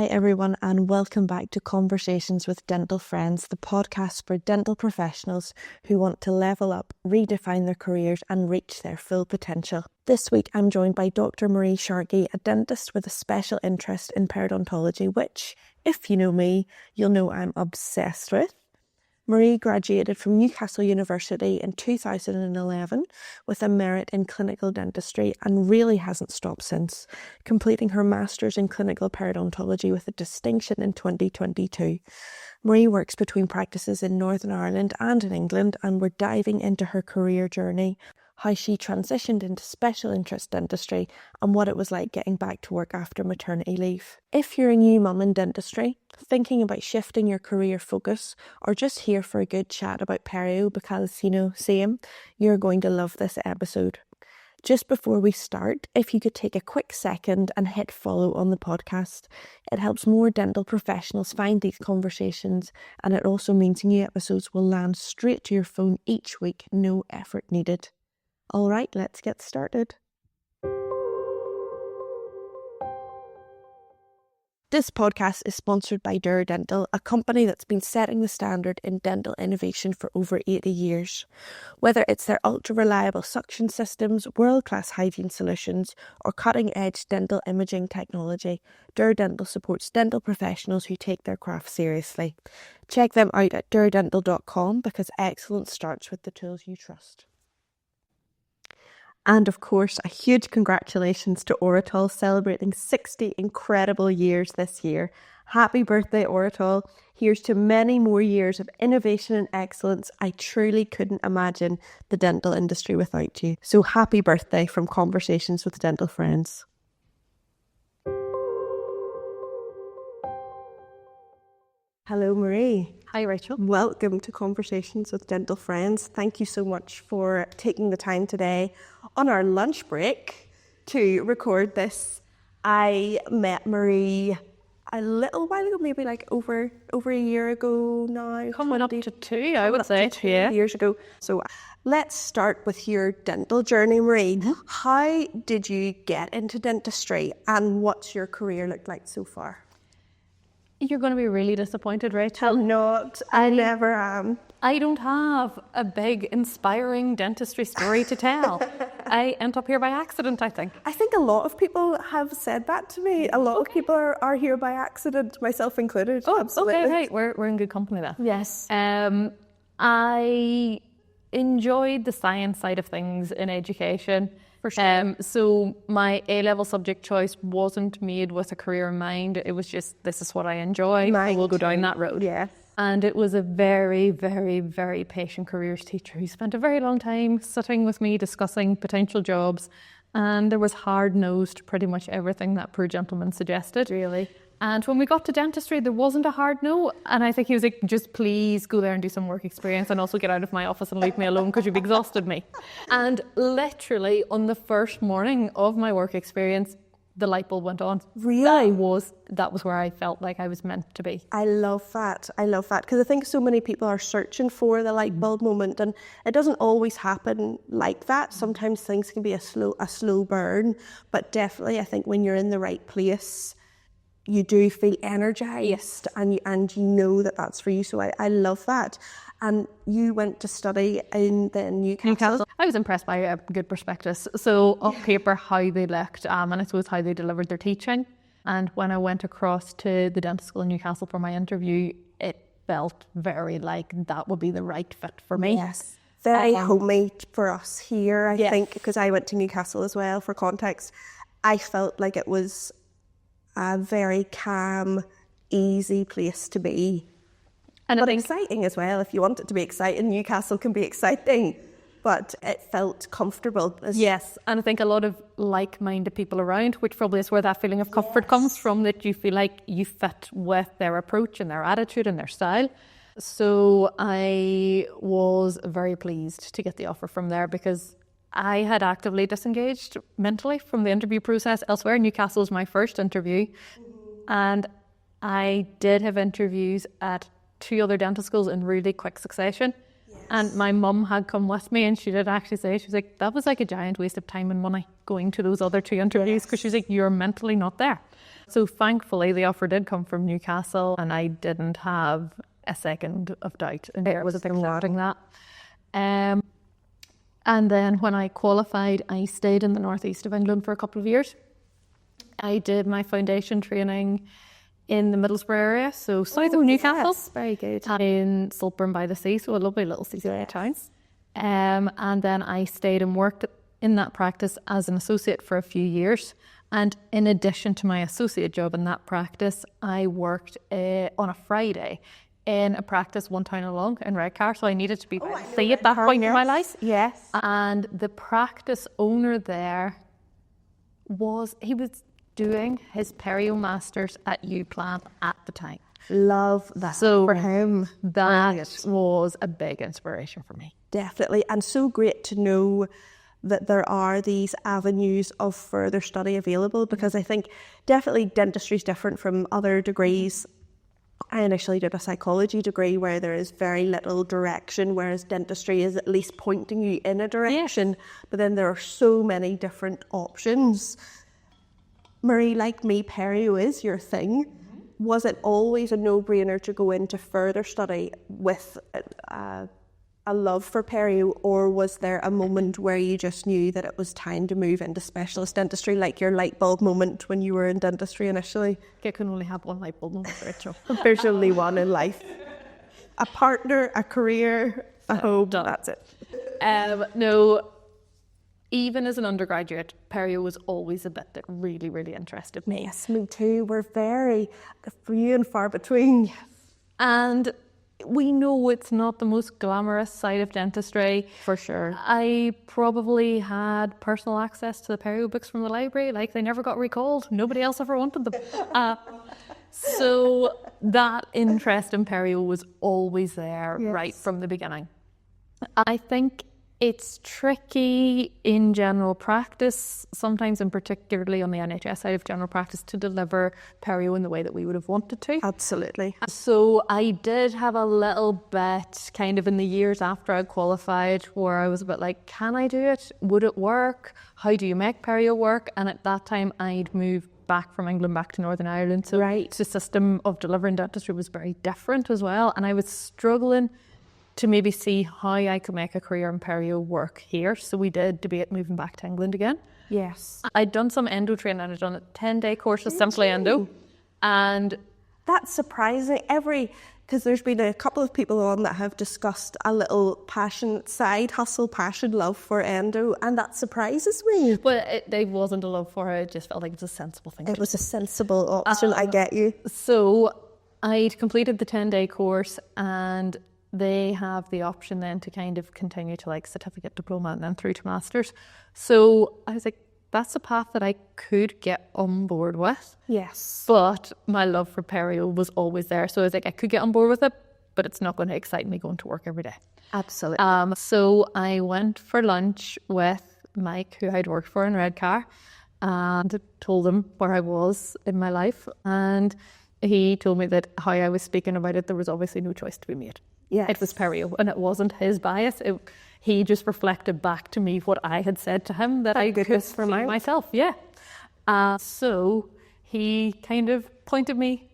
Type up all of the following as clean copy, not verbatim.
Hi everyone, and welcome back to Conversations with Dental Friends, the podcast for dental professionals who want to level up, redefine their careers and reach their full potential. This week I'm joined by Dr Marie Sharkey, a dentist with a special interest in periodontology, which, if you know me, you'll know I'm obsessed with. Marie graduated from Newcastle University in 2011 with a merit in clinical dentistry and really hasn't stopped since, completing her Masters in Clinical Periodontology with a distinction in 2022. Marie works between practices in Northern Ireland and in England, and we're diving into her career journey, how she transitioned into special interest dentistry and what it was like getting back to work after maternity leave. If you're a new mum in dentistry, thinking about shifting your career focus, or just here for a good chat about perio because, same, you're going to love this episode. Just before we start, if you could take a quick second and hit follow on the podcast. It helps more dental professionals find these conversations, and it also means new episodes will land straight to your phone each week, no effort needed. All right, let's get started. This podcast is sponsored by Dura Dental, a company that's been setting the standard in dental innovation for over 80 years. Whether it's their ultra-reliable suction systems, world-class hygiene solutions, or cutting-edge dental imaging technology, Dura Dental supports dental professionals who take their craft seriously. Check them out at duradental.com because excellence starts with the tools you trust. And of course, a huge congratulations to Oratol celebrating 60 incredible years this year. Happy birthday, Oratol. Here's to many more years of innovation and excellence. I truly couldn't imagine the dental industry without you. So happy birthday from Conversations with Dental Friends. Hello, Marie. Hi, Rachel. Welcome to Conversations with Dental Friends. Thank you so much for taking the time today on our lunch break to record this. I met Marie a little while ago, maybe like over a year ago now. Coming up to two, I would say. 2 years ago. So let's start with your dental journey, Marie. Mm-hmm. How did you get into dentistry and what's your career looked like so far? You're going to be really disappointed, Rachel. I'm not. I never am. I don't have a big, inspiring dentistry story to tell. I end up here by accident, I think. I think a lot of people have said that to me. A lot of people are here by accident, myself included. Oh, absolutely. Okay, right. We're in good company then. Yes. I enjoyed the science side of things in education. For sure. So my A-level subject choice wasn't made with a career in mind. It was just, this is what I enjoy. Mine we'll go down that road. Yeah. And it was a very, very, very patient careers teacher who spent a very long time sitting with me discussing potential jobs. And there was hard-nosed pretty much everything that poor gentleman suggested. Really? And when we got to dentistry, there wasn't a hard no. And I think he was like, just please go there and do some work experience and also get out of my office and leave me alone because you've exhausted me. And literally on the first morning of my work experience, the light bulb went on. Really? That was where I felt like I was meant to be. I love that. Because I think so many people are searching for the light bulb moment, and it doesn't always happen like that. Sometimes things can be a slow burn, but definitely I think when you're in the right place, you do feel energized, and you know that that's for you. So I love that. And you went to study in the Newcastle. I was impressed by a good prospectus. So on paper, how they looked, and I suppose how they delivered their teaching. And when I went across to the dental school in Newcastle for my interview, it felt very like that would be the right fit for me. Yes. Very homey for us here, I think, because I went to Newcastle as well, for context. I felt like it was a very calm, easy place to be. But exciting as well. If you want it to be exciting, Newcastle can be exciting, but it felt comfortable. Yes, and I think a lot of like-minded people around, which probably is where that feeling of comfort comes from, that you feel like you fit with their approach and their attitude and their style. So I was very pleased to get the offer from there because I had actively disengaged mentally from the interview process elsewhere. Newcastle was my first interview, and I did have interviews at 2 other dental schools in really quick succession. Yes. And my mum had come with me, and she did actually say, she was like, that was like a giant waste of time and money going to those other 2 interviews, because she was like, you're mentally not there. So thankfully the offer did come from Newcastle, and I didn't have a second of doubt in there was accepting that. And then when I qualified, I stayed in the northeast of England for a couple of years. I did my foundation training in the Middlesbrough area, so south of Newcastle. Yes, very good. In Saltburn by the Sea, so a lovely little seaside town. And then I stayed and worked in that practice as an associate for a few years. And in addition to my associate job in that practice, I worked on a Friday in a practice one town along in Redcar, so I needed to be busy at that point in my life. Yes. And the practice owner there he was doing his Perio Masters at UPlan at the time. Love that So for him. that was a big inspiration for me. Definitely. And so great to know that there are these avenues of further study available, because I think definitely dentistry is different from other degrees. I initially did a psychology degree where there is very little direction, whereas dentistry is at least pointing you in a direction. But then there are so many different options. Marie, like me, perio is your thing. Was it always a no-brainer to go into further study with a love for perio, or was there a moment where you just knew that it was time to move into specialist dentistry, like your light bulb moment when you were in dentistry initially? I can only have one light bulb moment, Rachel. There's only one in life. A partner, a career, a home, that's it. No, even as an undergraduate, perio was always a bit that really, really interested me. Yes, me too. We're very few and far between. And we know it's not the most glamorous side of dentistry. For sure. I probably had personal access to the perio books from the library. Like, they never got recalled. Nobody else ever wanted them. So that interest in perio was always there right from the beginning. I think it's tricky in general practice, sometimes, and particularly on the NHS side of general practice, to deliver perio in the way that we would have wanted to. Absolutely. So I did have a little bit kind of in the years after I qualified where I was a bit like, can I do it? Would it work? How do you make perio work? And at that time I'd moved back from England back to Northern Ireland. So the system of delivering dentistry was very different as well. And I was struggling to maybe see how I could make a career in perio work here. So we did debate moving back to England again. Yes. I'd done some endo training. I'd done a 10-day course of Simply Endo. And that's surprising. Because there's been a couple of people on that have discussed a little passion, side hustle, passion, love for endo, and that surprises me. Well, there wasn't a love for it. It just felt like it was a sensible thing. It was a sensible option, I get you. So I'd completed the 10-day course, and they have the option then to kind of continue to like certificate, diploma, and then through to masters. So I was like, that's a path that I could get on board with. Yes. But my love for perio was always there. So I was like, I could get on board with it, but it's not going to excite me going to work every day. Absolutely. So I went for lunch with Mike, who I'd worked for in Redcar, and told him where I was in my life. And he told me that how I was speaking about it, there was obviously no choice to be made. Yes. It was perio, and it wasn't his bias. He just reflected back to me what I had said to him that I could for myself. Yeah. So he kind of pointed me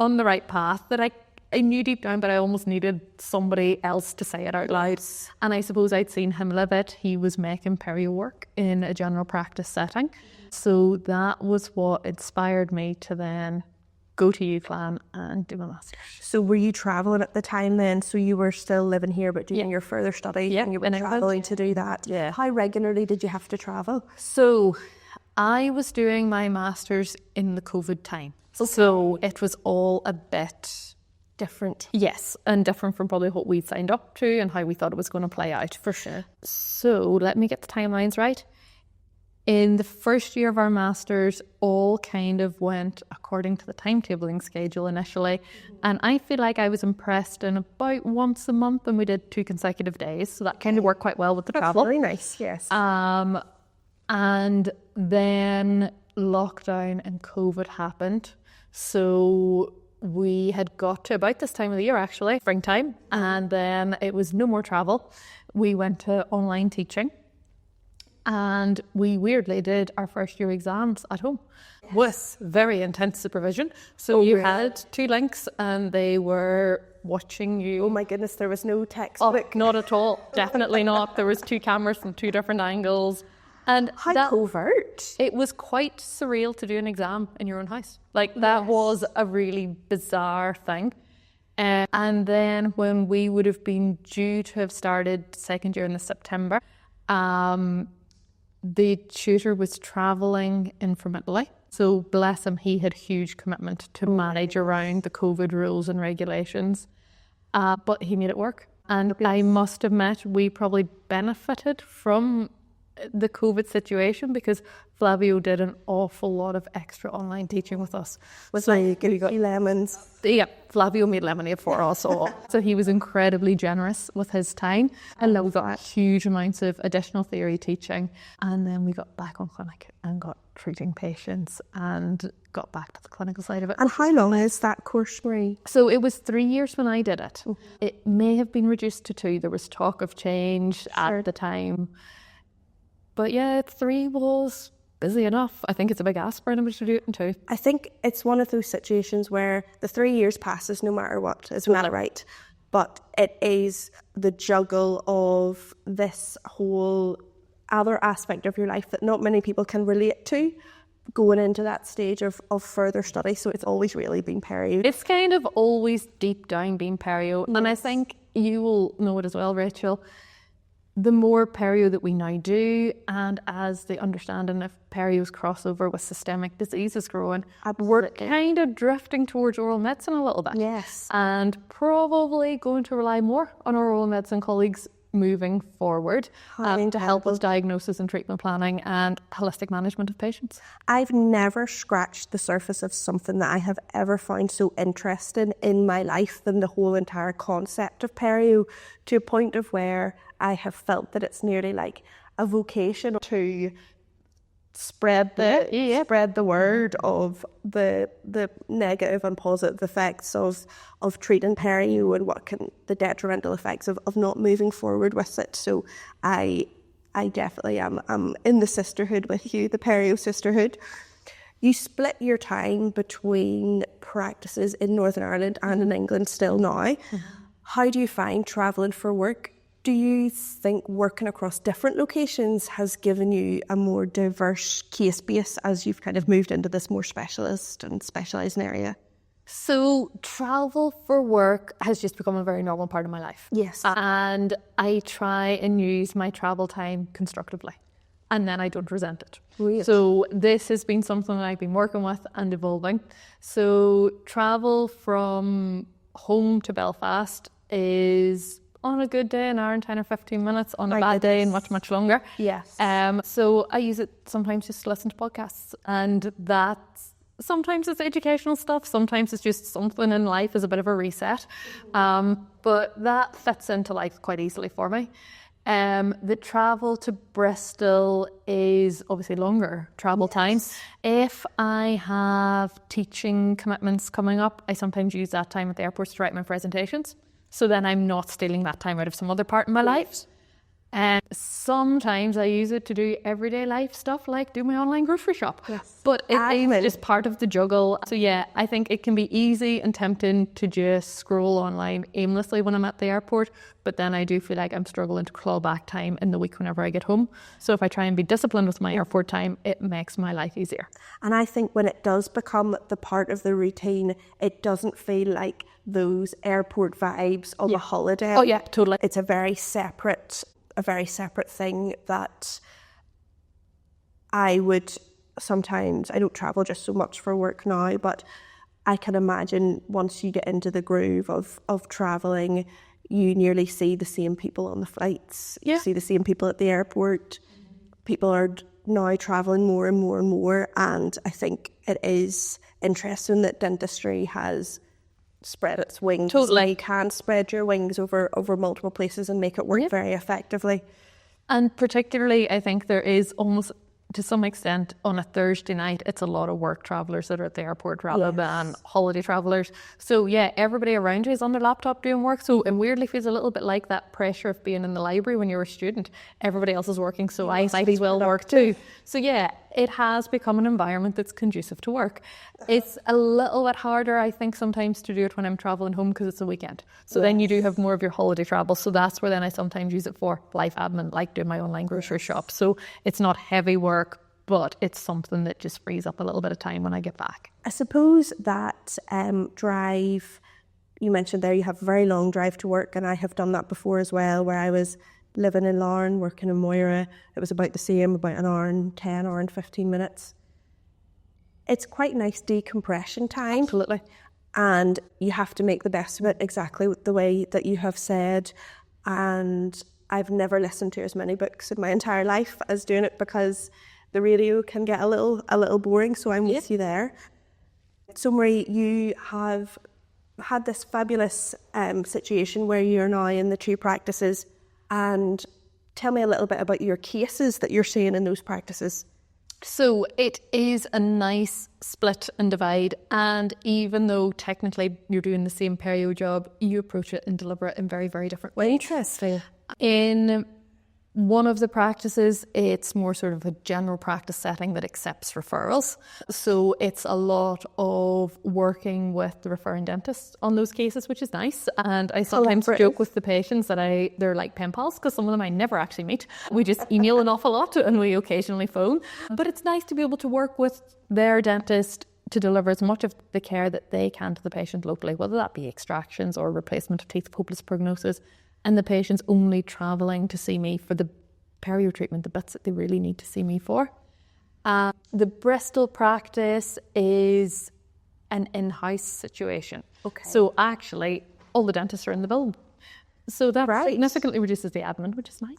on the right path that I knew deep down, but I almost needed somebody else to say it out loud. And I suppose I'd seen him live it. He was making perio work in a general practice setting. So that was what inspired me to then go to UCLan and do my master's. So were you travelling at the time then? So you were still living here but doing your further study, and you were traveling to do that? Yeah. How regularly did you have to travel? So I was doing my master's in the COVID time. So it was all a bit different. Yes, and different from probably what we'd signed up to and how we thought it was going to play out. For sure. So let me get the timelines right. In the first year of our master's, all kind of went according to the timetabling schedule initially. And I feel like I was impressed in about once a month, and we did 2 consecutive days. So that kind of worked quite well with the travel. Very nice, yes. And then lockdown and COVID happened. So we had got to about this time of the year, actually, springtime. And then it was no more travel. We went to online teaching. And we weirdly did our first year exams at home with very intense supervision. So you had 2 links and they were watching you. Oh my goodness, there was no textbook. Oh, not at all. Definitely not. There was 2 cameras from 2 different angles. And how covert. It was quite surreal to do an exam in your own house. Like that was a really bizarre thing. And then when we would have been due to have started second year in the September, the tutor was travelling in from Italy. So bless him, he had huge commitment to manage around the COVID rules and regulations. But he made it work. And I must admit, we probably benefited from the COVID situation because Flavio did an awful lot of extra online teaching with us. So you got lemons. Yeah, Flavio made lemonade for us all. So he was incredibly generous with his time. And we got huge amounts of additional theory teaching. And then we got back on clinic and got treating patients and got back to the clinical side of it. And how long is that course, Marie? So it was 3 years when I did it. It may have been reduced to 2. There was talk of change at the time. But yeah, 3 was busy enough. I think it's a big ask for anybody to do it in 2. I think it's one of those situations where the 3 years passes no matter what, isn't that right? But it is the juggle of this whole other aspect of your life that not many people can relate to going into that stage of further study. So it's always really been perio. It's kind of always deep down been perio. And I think you will know it as well, Rachel. The more perio that we now do, and as the understanding of perio's crossover with systemic disease is growing, we're kind of drifting towards oral medicine a little bit. Yes. And probably going to rely more on our oral medicine colleagues moving forward to help with diagnosis and treatment planning and holistic management of patients. I've never scratched the surface of something that I have ever found so interesting in my life than the whole entire concept of perio, to a point of where I have felt that it's nearly like a vocation to spread the word of the negative and positive effects of treating perio and what can the detrimental effects of not moving forward with it. So I definitely am in the sisterhood with you, the perio sisterhood. You split your time between practices in Northern Ireland and in England still now. How do you find travelling for work? Do you think working across different locations has given you a more diverse case base as you've kind of moved into this more specialist and specialising area? So travel for work has just become a very normal part of my life. Yes. And I try and use my travel time constructively. And then I don't resent it. Really? So this has been something that I've been working with and evolving. So travel from home to Belfast is, on a good day, an hour and 10 or 15 minutes. On a bad day, and much, much longer. Yes. So I use it sometimes just to listen to podcasts. And that's, sometimes it's educational stuff. Sometimes it's just something in life as a bit of a reset. But that fits into life quite easily for me. The travel to Bristol is obviously longer travel time. If I have teaching commitments coming up, I sometimes use that time at the airports to write my presentations. So then I'm not stealing that time out of some other part in my life. And sometimes I use it to do everyday life stuff, like do my online grocery shop. Yes. But it's just part of the juggle. So yeah, I think it can be easy and tempting to just scroll online aimlessly when I'm at the airport. But then I do feel like I'm struggling to claw back time in the week whenever I get home. So if I try and be disciplined with my airport time, it makes my life easier. And I think when it does become the part of the routine, it doesn't feel like those airport vibes of a holiday. Oh yeah, totally. It's a very separate thing that I would sometimes, I don't travel just so much for work now, but I can imagine once you get into the groove of travelling, you nearly see the same people on the flights. You see the same people at the airport. People are now travelling more and more and more, and I think it is interesting that dentistry has spread its wings. Totally. You can spread your wings over multiple places and make it work very effectively. And particularly, I think there is almost to some extent, on a Thursday night, it's a lot of work travellers that are at the airport rather than holiday travellers. So yeah, everybody around you is on their laptop doing work. So it weirdly feels a little bit like that pressure of being in the library when you're a student. Everybody else is working, so I might as well work too. So yeah, it has become an environment that's conducive to work. It's a little bit harder, I think, sometimes to do it when I'm travelling home because it's a weekend. So then you do have more of your holiday travel. So that's where then I sometimes use it for life admin, like doing my online grocery shop. So it's not heavy work, but it's something that just frees up a little bit of time when I get back. I suppose that drive, you mentioned there you have a very long drive to work, and I have done that before as well, where I was living in Larne, working in Moira. It was about the same, about an hour and 10, hour and 15 minutes. It's quite nice decompression time. Absolutely. And you have to make the best of it exactly the way that you have said. And I've never listened to as many books in my entire life as doing it, because the radio can get a little boring. So I'm with you there. So Marie, you have had this fabulous situation where you're now in the 2 practices. And tell me a little bit about your cases that you're seeing in those practices. So it is a nice split and divide, and even though technically you're doing the same perio job, you approach it and deliver it in very, very different ways. Interesting. In one of the practices, it's more sort of a general practice setting that accepts referrals. So it's a lot of working with the referring dentist on those cases, which is nice. And I sometimes joke with the patients that they're like pen pals, because some of them I never actually meet. We just email an awful lot and we occasionally phone. But it's nice to be able to work with their dentist to deliver as much of the care that they can to the patient locally, whether that be extractions or replacement of teeth with hopeless prognosis. And the patient's only travelling to see me for the perio treatment, the bits that they really need to see me for. The Bristol practice is an in-house situation. Okay. So actually, all the dentists are in the building. So that significantly reduces the admin, which is nice.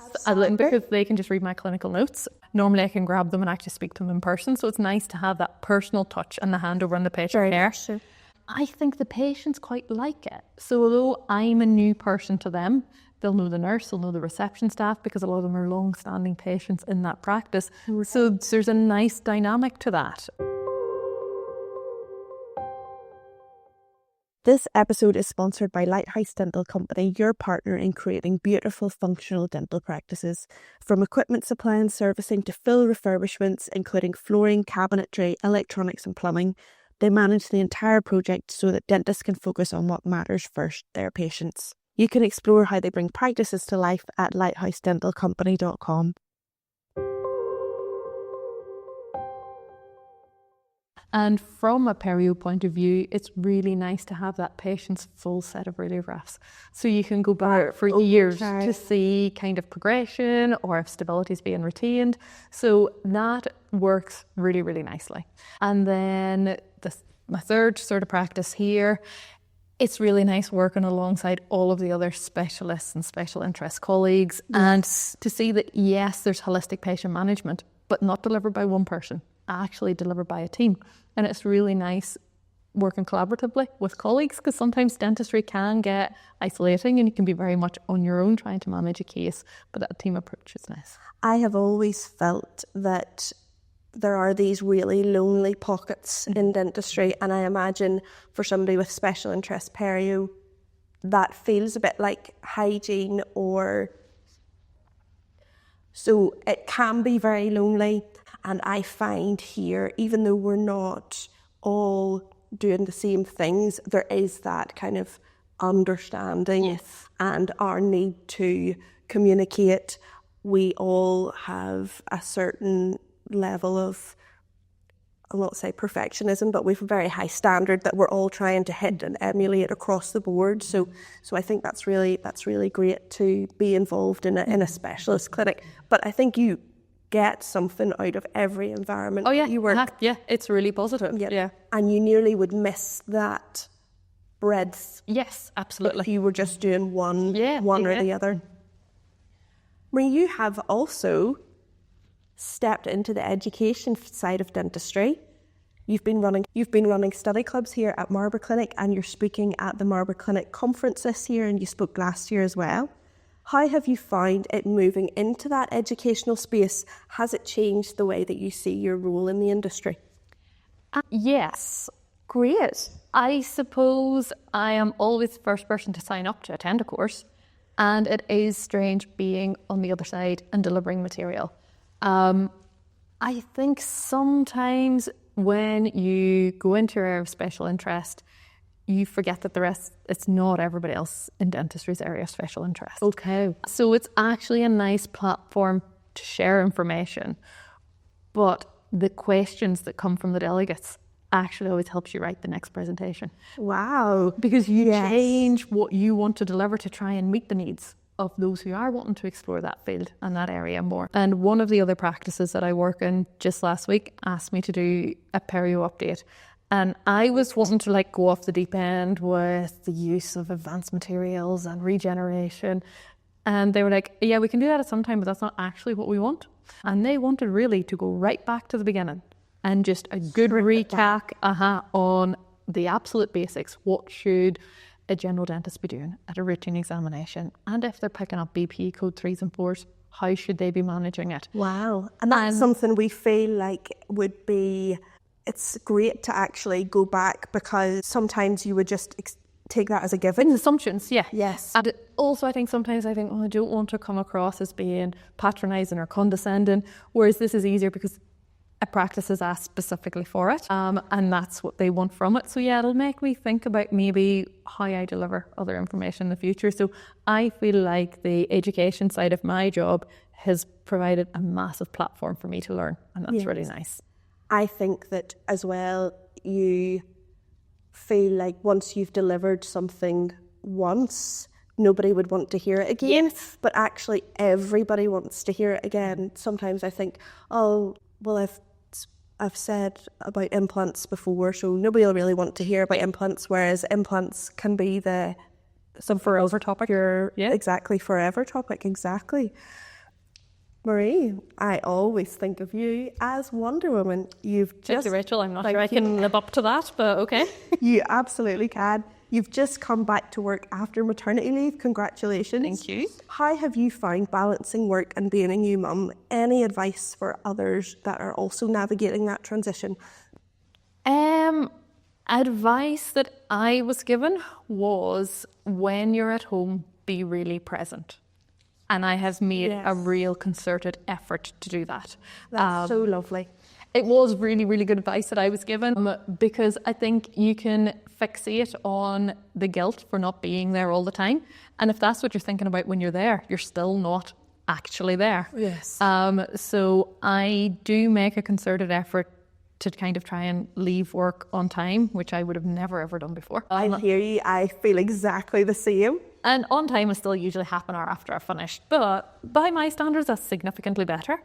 Because they can just read my clinical notes. Normally I can grab them and actually speak to them in person. So it's nice to have that personal touch and the handover on the patient care. Sure. I think the patients quite like it. So although I'm a new person to them, they'll know the nurse, they'll know the reception staff, because a lot of them are long-standing patients in that practice. So there's a nice dynamic to that. This episode is sponsored by Lighthouse Dental Company, your partner in creating beautiful, functional dental practices. From equipment supply and servicing to full refurbishments, including flooring, cabinetry, electronics and plumbing, they manage the entire project so that dentists can focus on what matters first, their patients. You can explore how they bring practices to life at lighthousedentalcompany.com. And from a perio point of view, it's really nice to have that patient's full set of radiographs. So you can go back for years to see kind of progression or if stability is being retained. So that works really, really nicely. And then my third sort of practice here, it's really nice working alongside all of the other specialists and special interest colleagues, and to see that, yes, there's holistic patient management, but not delivered by one person, actually delivered by a team. And it's really nice working collaboratively with colleagues, because sometimes dentistry can get isolating and you can be very much on your own trying to manage a case, but that team approach is nice. I have always felt that there are these really lonely pockets in dentistry, and I imagine for somebody with special interest perio, that feels a bit like hygiene, or so it can be very lonely. And I find here, even though we're not all doing the same things, there is that kind of understanding and our need to communicate. We all have a certain level of, I'll not say perfectionism, but we have a very high standard that we're all trying to hit and emulate across the board. So I think that's really great to be involved in a specialist clinic. But I think you get something out of every environment you work. Yeah, it's really positive. Yeah. And you nearly would miss that breadth. Yes, absolutely. If you were just doing one or the other. Marie, you have also stepped into the education side of dentistry. You've been running study clubs here at Marber Clinic, and you're speaking at the Marber Clinic conference this year, and you spoke last year as well. How have you found it moving into that educational space? Has it changed the way that you see your role in the industry? Yes, great. I suppose I am always the first person to sign up to attend a course, and it is strange being on the other side and delivering material. I think sometimes when you go into your area of special interest, you forget that it's not everybody else in dentistry's area of special interest. Okay. So it's actually a nice platform to share information, but the questions that come from the delegates actually always helps you write the next presentation. Wow. Because you change what you want to deliver to try and meet the needs of those who are wanting to explore that field and that area more. And one of the other practices that I work in just last week asked me to do a perio update. And I was wanting to go off the deep end with the use of advanced materials and regeneration. And they were like, yeah, we can do that at some time, but that's not actually what we want. And they wanted really to go right back to the beginning and just a good recap on the absolute basics. What should a general dentist be doing at a routine examination? And if they're picking up BP code 3s and 4s, how should they be managing it? Wow. And that's something we feel like would be, it's great to actually go back, because sometimes you would just take that as a given. Assumptions, yeah. Yes. And also I think I don't want to come across as being patronising or condescending, whereas this is easier because a practice is asked specifically for it, and that's what they want from it. So yeah, it'll make me think about maybe how I deliver other information in the future. So I feel like the education side of my job has provided a massive platform for me to learn, and that's really nice. I think that as well, you feel like once you've delivered something once, nobody would want to hear it again. Yes. But actually everybody wants to hear it again. Sometimes I think, oh, well, I've said about implants before, so nobody will really want to hear about implants, whereas implants can be some forever topic. Exactly, forever topic, exactly. Marie, I always think of you as Wonder Woman. Thank you, Rachel. I'm not sure I can live up to that, but okay. You absolutely can. You've just come back to work after maternity leave. Congratulations. Thank you. How have you found balancing work and being a new mum? Any advice for others that are also navigating that transition? Advice that I was given was, when you're at home, be really present. And I have made a real concerted effort to do that. That's so lovely. It was really, really good advice that I was given, because I think you can fixate on the guilt for not being there all the time. And if that's what you're thinking about when you're there, you're still not actually there. Yes. So I do make a concerted effort to kind of try and leave work on time, which I would have never ever done before. I hear you. I feel exactly the same. And on time is still usually half an hour after I've finished, but by my standards, that's significantly better.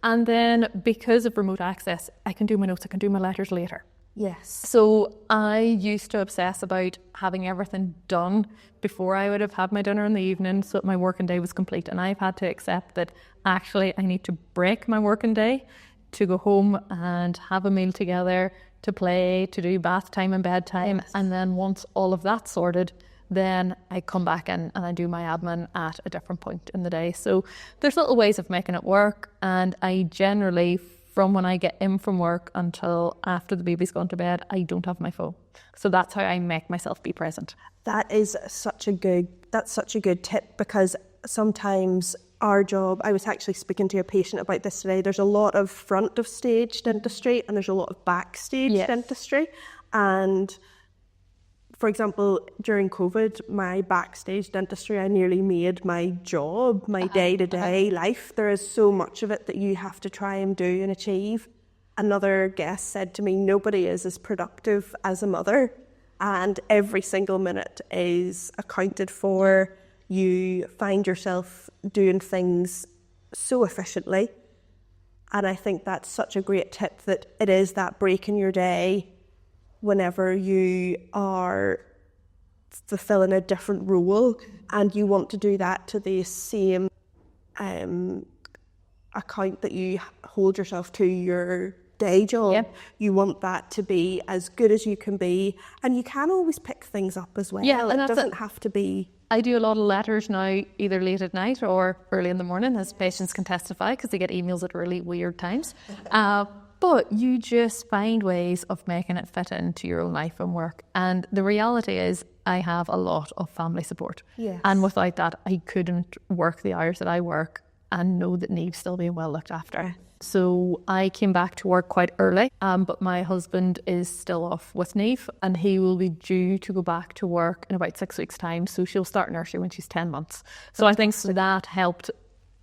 And then because of remote access, I can do my notes, I can do my letters later. Yes. So I used to obsess about having everything done before I would have had my dinner in the evening, so that my working day was complete. And I've had to accept that actually I need to break my working day to go home and have a meal together, to play, to do bath time and bedtime. Yes. And then once all of that's sorted, then I come back in and I do my admin at a different point in the day. So there's little ways of making it work. And I generally, from when I get in from work until after the baby's gone to bed, I don't have my phone. So that's how I make myself be present. That's such a good tip, because sometimes our job, I was actually speaking to a patient about this today, there's a lot of front of stage dentistry and there's a lot of backstage dentistry. And for example, during COVID, my backstage dentistry, I nearly made my job, my day-to-day life. There is so much of it that you have to try and do and achieve. Another guest said to me, nobody is as productive as a mother, and every single minute is accounted for. You find yourself doing things so efficiently. And I think that's such a great tip, that it is that break in your day whenever you are fulfilling a different role, and you want to do that to the same account that you hold yourself to your day job. Yep. You want that to be as good as you can be, and you can always pick things up as well. Yeah, and it doesn't have to be. I do a lot of letters now, either late at night or early in the morning, as patients can testify, because they get emails at really weird times. But you just find ways of making it fit into your own life and work. And the reality is I have a lot of family support. Yes. And without that, I couldn't work the hours that I work and know that Neve's still being well looked after. Yeah. So I came back to work quite early, but my husband is still off with Neve, and he will be due to go back to work in about 6 weeks' time. So she'll start nursery when she's 10 months. So I think that helped.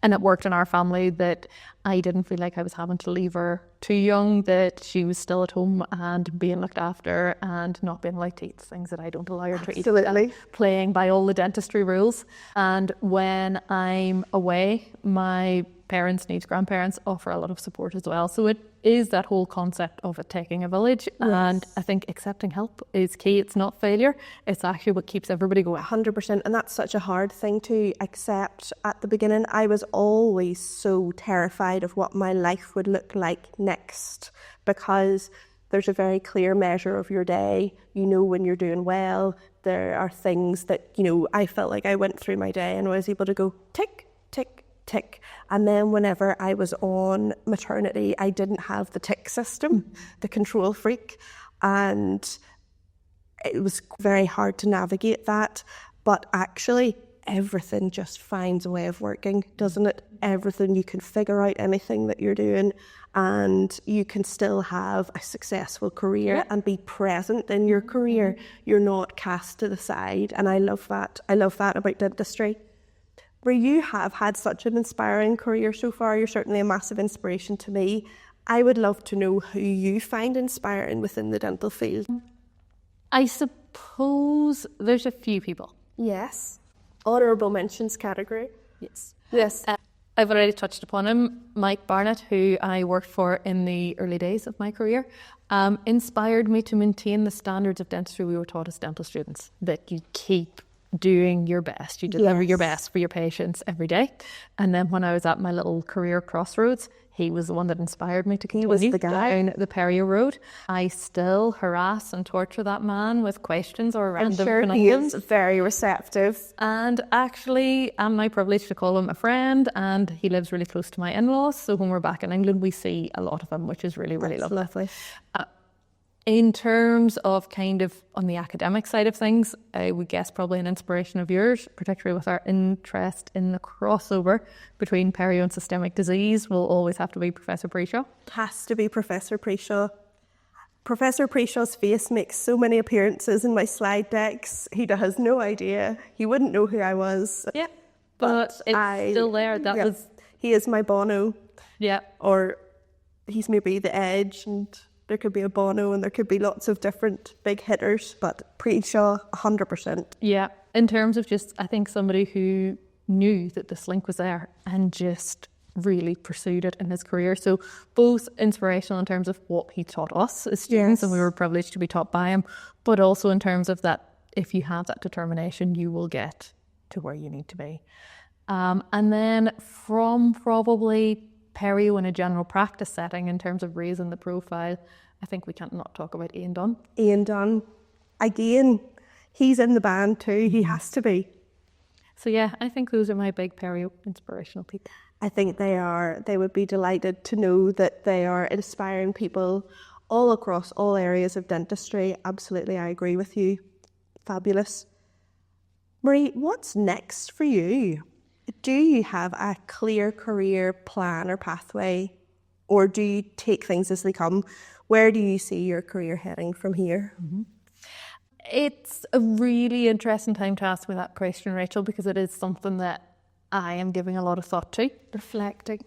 And it worked in our family that I didn't feel like I was having to leave her too young, that she was still at home and being looked after and not being allowed to eat things that I don't allow her to eat. Absolutely. Playing by all the dentistry rules. And when I'm away, my parents, Neve's grandparents, offer a lot of support as well. So it is that whole concept of it taking a village. Yes. And I think accepting help is key. It's not failure. It's actually what keeps everybody going. 100%. And that's such a hard thing to accept at the beginning. I was always so terrified of what my life would look like next, because there's a very clear measure of your day. You know when you're doing well. There are things that, I felt like I went through my day and was able to go tick, tick, tick. And then whenever I was on maternity, I didn't have the tick system, the control freak. And it was very hard to navigate that. But actually, everything just finds a way of working, doesn't it? Everything, you can figure out anything that you're doing, and you can still have a successful career and be present in your career. You're not cast to the side. And I love that. I love that about dentistry. Where you have had such an inspiring career so far, you're certainly a massive inspiration to me. I would love to know who you find inspiring within the dental field. I suppose there's a few people. Yes. Honourable mentions category. Yes. Yes. I've already touched upon him. Mike Barnett, who I worked for in the early days of my career, inspired me to maintain the standards of dentistry we were taught as dental students, that you keep doing your best. You deliver your best for your patients every day. And then when I was at my little career crossroads, he was the one that inspired me to continue down the Perio road. I still harass and torture that man with questions or random conundrums. He is very receptive. And actually, I'm now privileged to call him a friend, and he lives really close to my in-laws. So when we're back in England, we see a lot of him, which is really, really lovely. In terms of kind of on the academic side of things, I would guess probably an inspiration of yours, particularly with our interest in the crossover between perio and systemic disease, will always have to be Professor Preshaw. Has to be Professor Preshaw. Professor Preshaw's face makes so many appearances in my slide decks. He has no idea. He wouldn't know who I was. Yeah, but it's still there. He is my Bono. Yeah. Or he's maybe the Edge, and there could be a Bono, and there could be lots of different big hitters, but Preshaw, 100%. Yeah, in terms of just, I think somebody who knew that this link was there and just really pursued it in his career. So both inspirational in terms of what he taught us as students, and we were privileged to be taught by him, but also in terms of that if you have that determination, you will get to where you need to be. And then from probably perio in a general practice setting, in terms of raising the profile, I think we can't not talk about Ian Dunn. Ian Dunn. Again, he's in the band too. He has to be. So yeah, I think those are my big perio inspirational people. I think they are. They would be delighted to know that they are inspiring people all across all areas of dentistry. Absolutely, I agree with you. Fabulous. Marie, what's next for you? Do you have a clear career plan or pathway, or do you take things as they come? Where do you see your career heading from here? Mm-hmm. It's a really interesting time to ask me that question, Rachel, because it is something that I am giving a lot of thought to. Reflecting.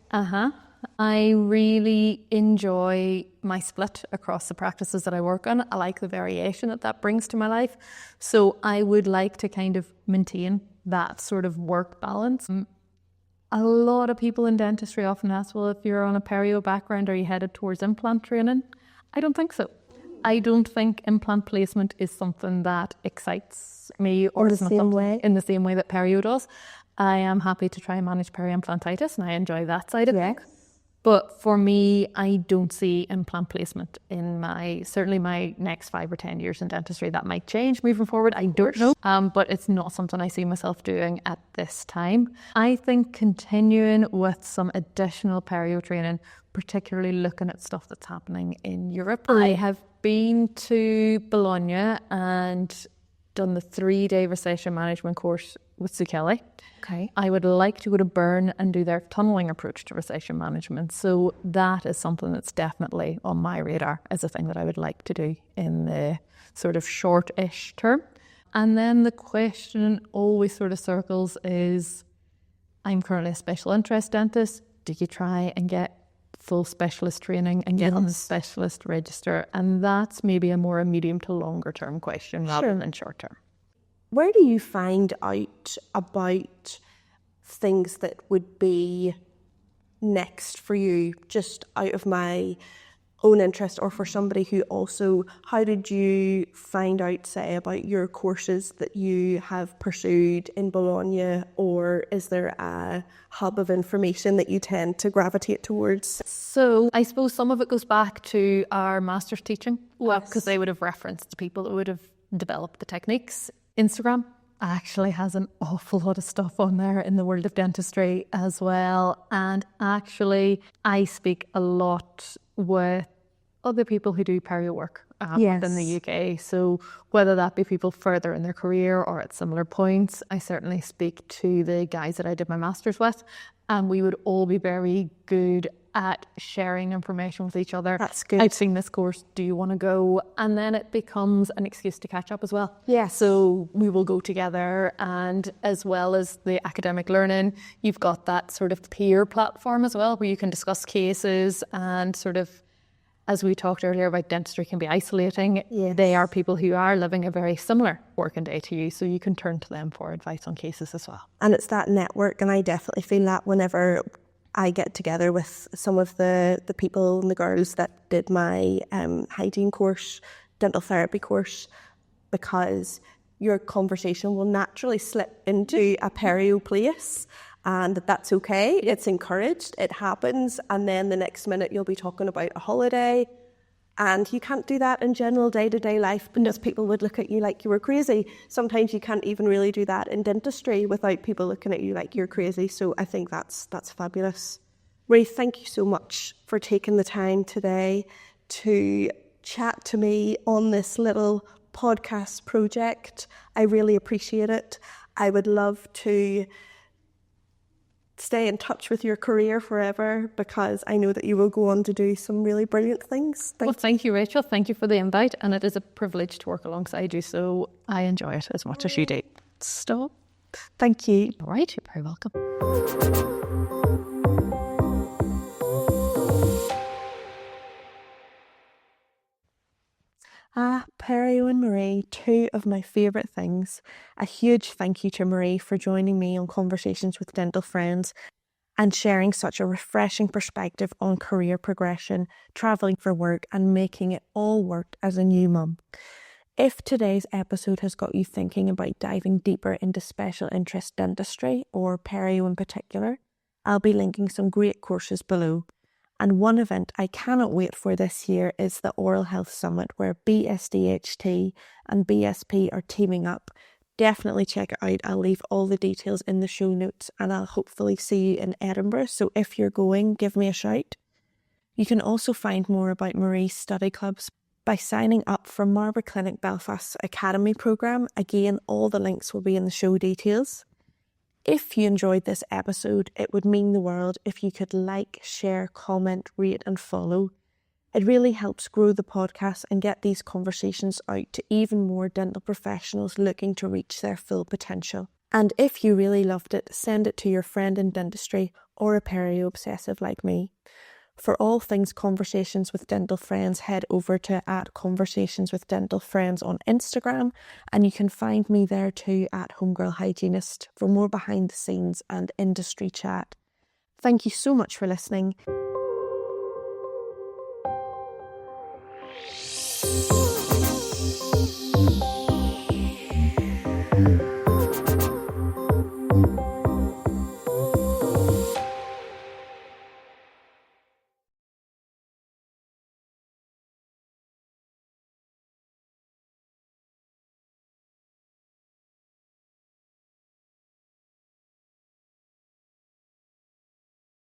I really enjoy my split across the practices that I work on. I like the variation that brings to my life. So I would like to kind of maintain that sort of work balance. A lot of people in dentistry often ask, well, if you're on a perio background, are you headed towards implant training? I don't think so. I don't think implant placement is something that excites me or in the same way that perio does. I am happy to try and manage periimplantitis, and I enjoy that side of things. But for me, I don't see implant placement in certainly my next 5 or 10 years in dentistry. That might change moving forward. I don't know. But it's not something I see myself doing at this time. I think continuing with some additional perio training, particularly looking at stuff that's happening in Europe. I have been to Bologna and done the 3-day resection management course with Sue Kelly. Okay. I would like to go to Bern and do their tunneling approach to resection management. So that is something that's definitely on my radar as a thing that I would like to do in the sort of short-ish term. And then the question always sort of circles is, I'm currently a special interest dentist. Do you try and get full specialist training and get on the specialist register? And that's maybe a more medium to longer term question rather than short term. Where do you find out about things that would be next for you, just out of my own interest, or for somebody who also, how did you find out, say, about your courses that you have pursued in Bologna, or is there a hub of information that you tend to gravitate towards? So I suppose some of it goes back to our master's teaching, because they would have referenced the people that would have developed the techniques. Instagram actually has an awful lot of stuff on there in the world of dentistry as well. And actually, I speak a lot with other people who do perio work in the UK. So whether that be people further in their career or at similar points, I certainly speak to the guys that I did my master's with, and we would all be very good at sharing information with each other. That's good. I've seen this course, do you want to go? And then it becomes an excuse to catch up as well. Yeah. So we will go together, and as well as the academic learning, you've got that sort of peer platform as well, where you can discuss cases and sort of, as we talked earlier about dentistry can be isolating. Yes. They are people who are living a very similar working day to you, so you can turn to them for advice on cases as well. And it's that network, and I definitely feel that whenever I get together with some of the people and the girls that did my hygiene course, dental therapy course, because your conversation will naturally slip into a perio place, and that's okay. It's encouraged, it happens, and then the next minute you'll be talking about a holiday, and you can't do that in general day-to-day life because people would look at you like you were crazy. Sometimes you can't even really do that in dentistry without people looking at you like you're crazy. So I think that's fabulous. Ray, thank you so much for taking the time today to chat to me on this little podcast project. I really appreciate it. I would love to stay in touch with your career forever, because I know that you will go on to do some really brilliant things. Thank you, Rachel. Thank you for the invite, and it is a privilege to work alongside you, so I enjoy it as much as you do. So, thank you. All right, you're very welcome. Perio and Marie, two of my favourite things. A huge thank you to Marie for joining me on Conversations with Dental Friends and sharing such a refreshing perspective on career progression, travelling for work, and making it all work as a new mum. If today's episode has got you thinking about diving deeper into special interest dentistry, or perio in particular, I'll be linking some great courses below. And one event I cannot wait for this year is the Oral Health Summit, where BSDHT and BSP are teaming up. Definitely check it out. I'll leave all the details in the show notes, and I'll hopefully see you in Edinburgh. So if you're going, give me a shout. You can also find more about Marie's study clubs by signing up for Marlborough Clinic Belfast's Academy programme. Again, all the links will be in the show details. If you enjoyed this episode, it would mean the world if you could like, share, comment, rate and follow. It really helps grow the podcast and get these conversations out to even more dental professionals looking to reach their full potential. And if you really loved it, send it to your friend in dentistry or a perio obsessive like me. For all things Conversations with Dental Friends, head over to @Conversations with Dental Friends on Instagram, and you can find me there too @Homegirl Hygienist for more behind the scenes and industry chat. Thank you so much for listening.